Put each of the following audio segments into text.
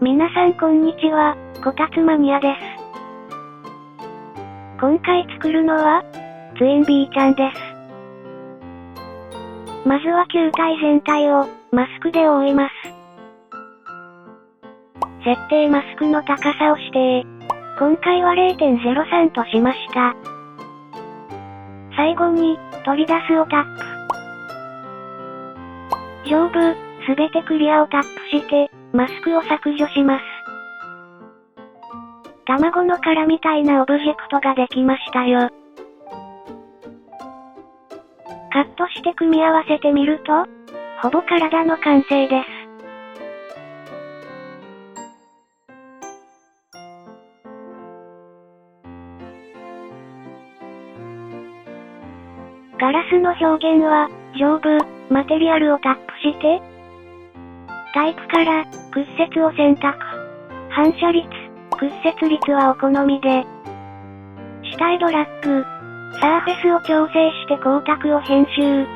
皆さんこんにちは、こたつマニアです。今回作るのは、ツインビーちゃんです。まずは球体全体を、マスクで覆います。設定マスクの高さを指定。今回は 0.03 としました。最後に、取り出すをタップ。上部、すべてクリアをタップして、マスクを削除します。卵の殻みたいなオブジェクトができましたよ。カットして組み合わせてみると、ほぼ体の完成です。ガラスの表現は、上部、マテリアルをタップして、タイプから、屈折を選択。反射率、屈折率はお好みで。下へドラッグ。サーフェスを調整して光沢を編集。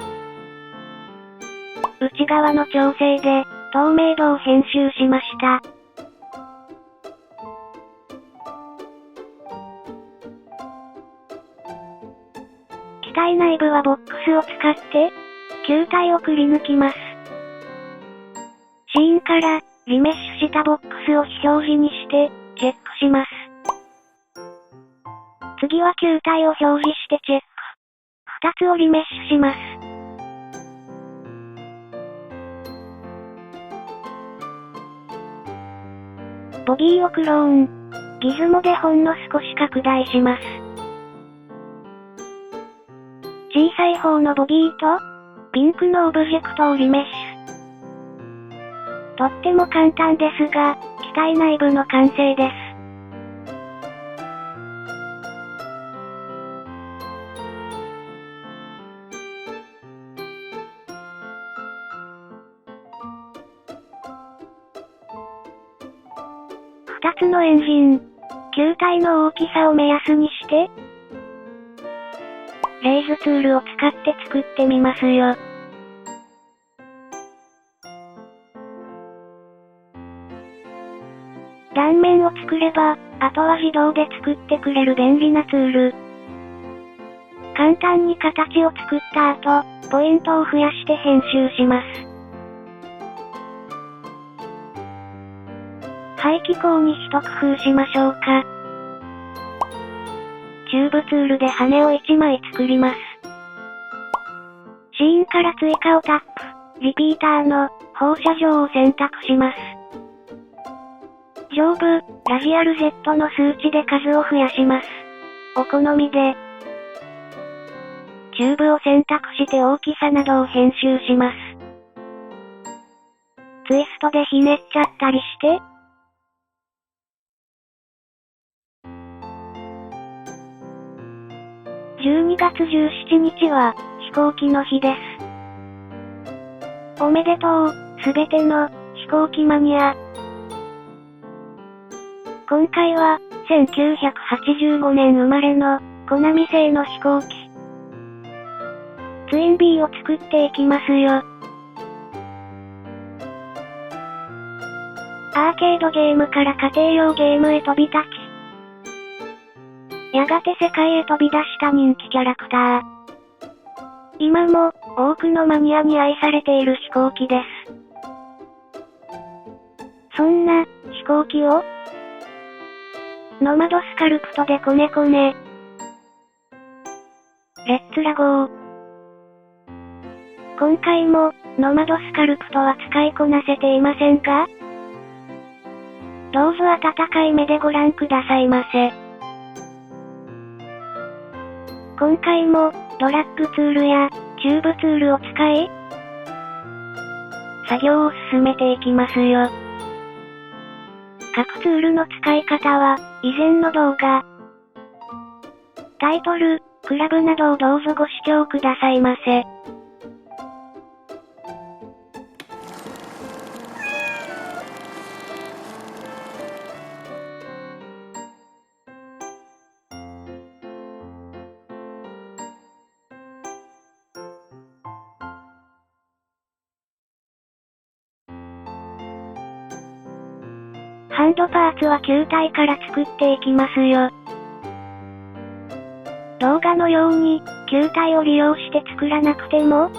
内側の調整で、透明度を編集しました。機体内部はボックスを使って、球体をくり抜きます。シーンから、リメッシュしたボックスを非表示にして、チェックします。次は球体を表示してチェック。2つをリメッシュします。ボディをクローン。ギズモでほんの少し拡大します。小さい方のボディと、ピンクのオブジェクトをリメッシュ。とっても簡単ですが、機体内部の完成です。2つのエンジン。球体の大きさを目安にして、レイズツールを使って作ってみますよ。断面を作れば、あとは自動で作ってくれる便利なツール。簡単に形を作った後、ポイントを増やして編集します。排気口に一工夫しましょうか。チューブツールで羽を1枚作ります。シーンから追加をタップ。リピーターの放射状を選択します。上部、ラジアル Z の数値で数を増やします。お好みで。チューブを選択して大きさなどを編集します。ツイストでひねっちゃったりして、12月17日は、飛行機の日です。おめでとう、すべての、飛行機マニア。今回は、1985年生まれの、コナミ製の飛行機。ツインビーを作っていきますよ。アーケードゲームから家庭用ゲームへ飛び立ち、やがて世界へ飛び出した人気キャラクター。今も、多くのマニアに愛されている飛行機です。そんな、飛行機を、ノマドスカルプトでコネコネ。レッツラゴー。今回も、ノマドスカルプトは使いこなせていませんか？どうぞ温かい目でご覧くださいませ。今回も、ドラッグツールや、チューブツールを使い、作業を進めていきますよ。各ツールの使い方は、以前の動画。タイトル、クラブなどをどうぞご視聴くださいませ。ハンドパーツは球体から作っていきますよ。動画のように、球体を利用して作らなくても、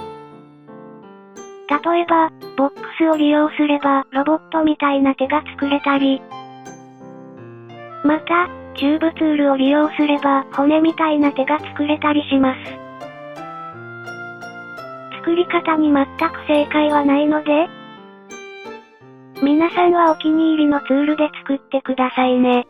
例えば、ボックスを利用すれば、ロボットみたいな手が作れたり、また、チューブツールを利用すれば、骨みたいな手が作れたりします。作り方に全く正解はないので、皆さんはお気に入りのツールで作ってくださいね。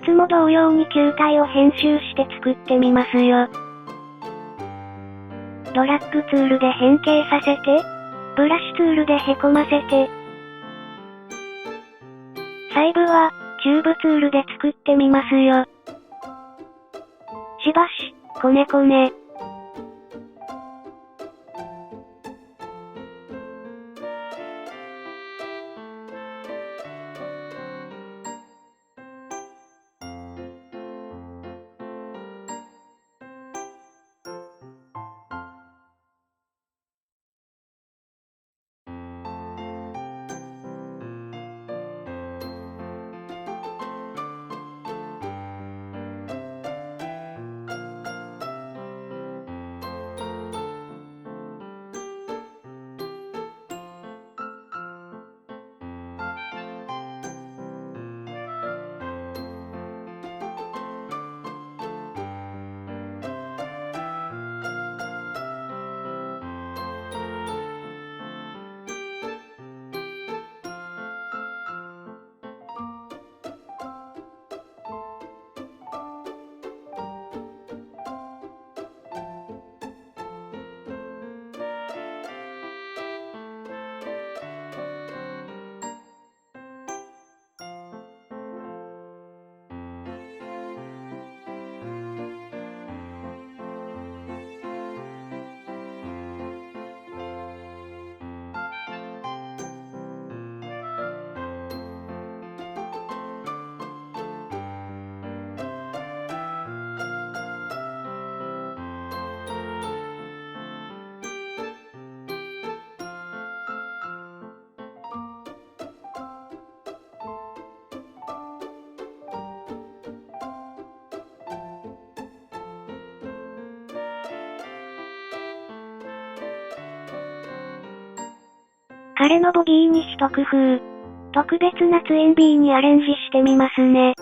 靴も同様に球体を編集して作ってみますよ。ドラッグツールで変形させて、ブラシツールでへこませて、細部は、チューブツールで作ってみますよ。しばし、こねこね。彼のボディに一工夫。特別なツイン B にアレンジしてみますね。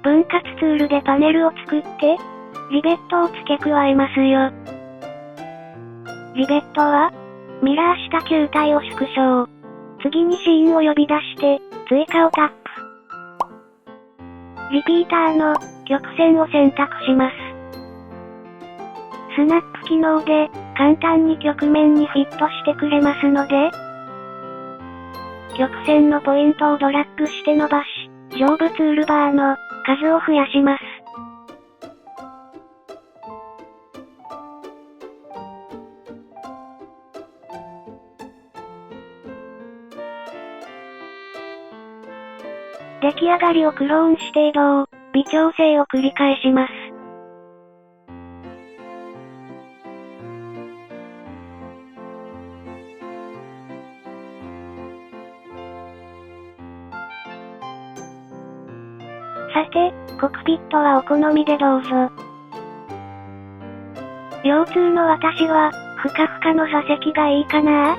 分割ツールでパネルを作って、リベットを付け加えますよ。リベットは、ミラーした球体を縮小。次にシーンを呼び出して、追加をタップ。リピーターの曲線を選択します。スナップ機能で簡単に曲面にフィットしてくれますので、曲線のポイントをドラッグして伸ばし、上部ツールバーの数を増やします。出来上がりをクローンして移動、微調整を繰り返します。さて、コクピットはお好みでどうぞ。腰痛の私は、ふかふかの座席がいいかな？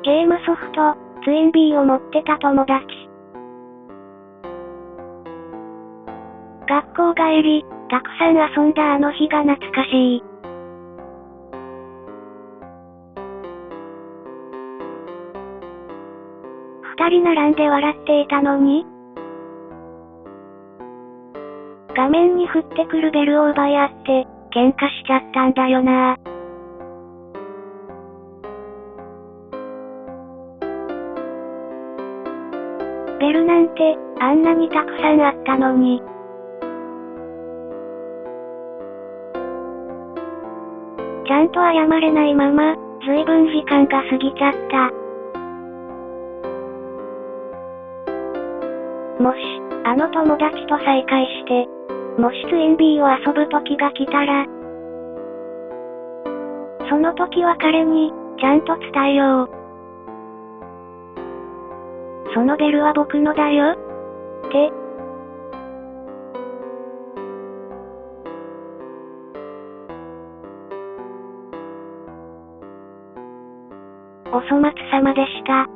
ゲームソフト、ツイン B を持ってた友達。学校帰り、たくさん遊んだあの日が懐かしい。二人並んで笑っていたのに、画面に降ってくるベルを奪い合って、喧嘩しちゃったんだよな。ベルなんて、あんなにたくさんあったのに。ちゃんと謝れないまま、ずいぶん時間が過ぎちゃった。もし、あの友達と再会して、もしツインビーを遊ぶ時が来たら、その時は彼に、ちゃんと伝えよう。そのベルは僕のだよ。って。お粗末様でした。